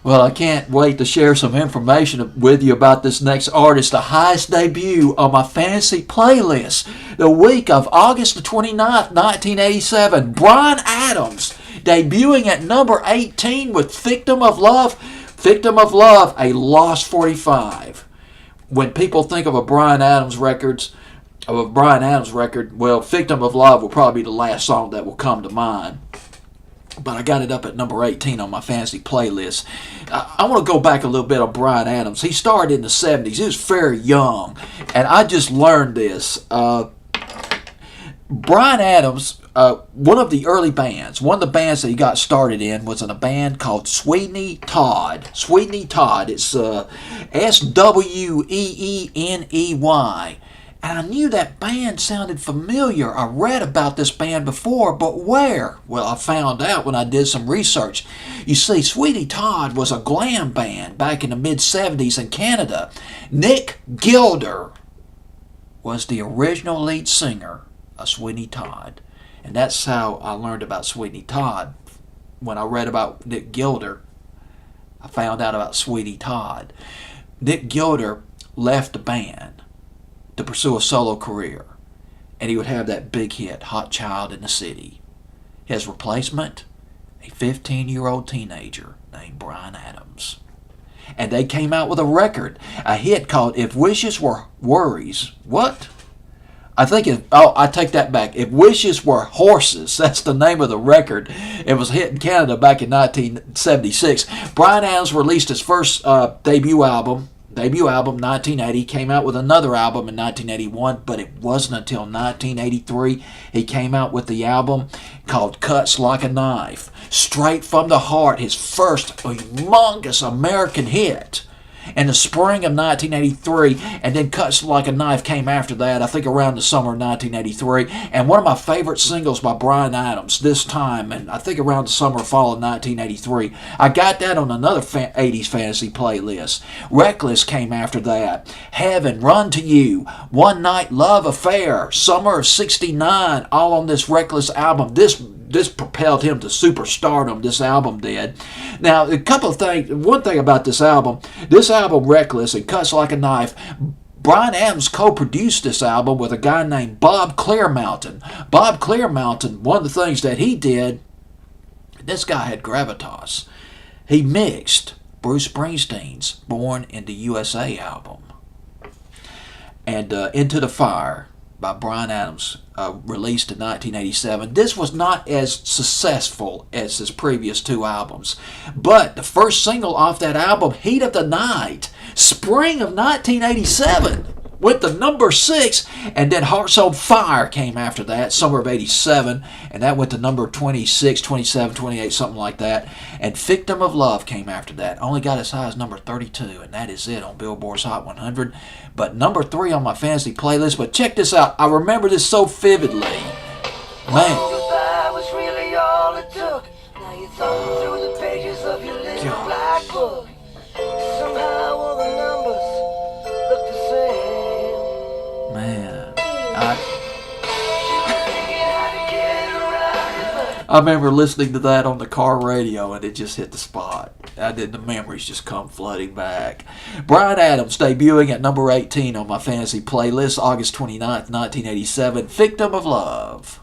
Well, I can't wait to share some information with you about this next artist, the highest debut on my fantasy playlist. The week of August the 29th, 1987, Bryan Adams, debuting at number 18 with Victim of Love. Victim of Love, a lost 45. When people think of a Bryan Adams record, well, Victim of Love will probably be the last song that will come to mind. But I got it up at number 18 on my fantasy playlist. I want to go back a little bit on Bryan Adams. He started in the 70s. He was very young. And I just learned this. Bryan Adams, one of the early bands, one of the bands that he got started in was in a band called Sweeney Todd. Sweeney Todd. It's Sweeny. And I knew that band sounded familiar. I read about this band before, but where? Well, I found out when I did some research. You see, Sweeney Todd was a glam band back in the mid-70s in Canada. Nick Gilder was the original lead singer of Sweeney Todd. And that's how I learned about Sweeney Todd. When I read about Nick Gilder, I found out about Sweeney Todd. Nick Gilder left the band to pursue a solo career, and he would have that big hit, Hot Child in the City. His replacement, a 15-year-old teenager named Bryan Adams. And they came out with a record, a hit called If Wishes Were Worries. What? I take that back. If Wishes Were Horses, that's the name of the record. It was a hit in Canada back in 1976. Bryan Adams released his first debut album, 1980, came out with another album in 1981, but it wasn't until 1983 he came out with the album called Cuts Like a Knife. Straight from the Heart, his first humongous American hit in the spring of 1983, and then Cuts Like a Knife came after that, I think around the summer of 1983, and one of my favorite singles by Bryan Adams this time, and I think around the summer or fall of 1983. I got that on another 80s fantasy playlist. Reckless came after that. Heaven, Run to You, One Night Love Affair, Summer of 69, all on this Reckless album. This propelled him to superstardom, this album did. Now, a couple of things. One thing about this album, Reckless and Cuts Like a Knife, Bryan Adams co-produced this album with a guy named Bob Clearmountain. Bob Clearmountain, one of the things that he did, this guy had gravitas. He mixed Bruce Springsteen's Born in the USA album and Into the Fire by Bryan Adams, released in 1987. This was not as successful as his previous two albums, but the first single off that album, Heat of the Night, spring of 1987, went to number 6, and then Hearts on Fire came after that, summer of 87, and that went to number 26, 27, 28, something like that, and Victim of Love came after that, only got as high as number 32, and that is it on Billboard's Hot 100, but number 3 on my fantasy playlist. But check this out, I remember this so vividly, man. Goodbye was really all it took. Now you're thumbing through the pages of your little black book. Somehow all the numbers look the same. Man, I remember listening to that on the car radio, and it just hit the spot. The memories just come flooding back. Bryan Adams debuting at number 18 on my fantasy playlist, August 29th, 1987, Victim of Love.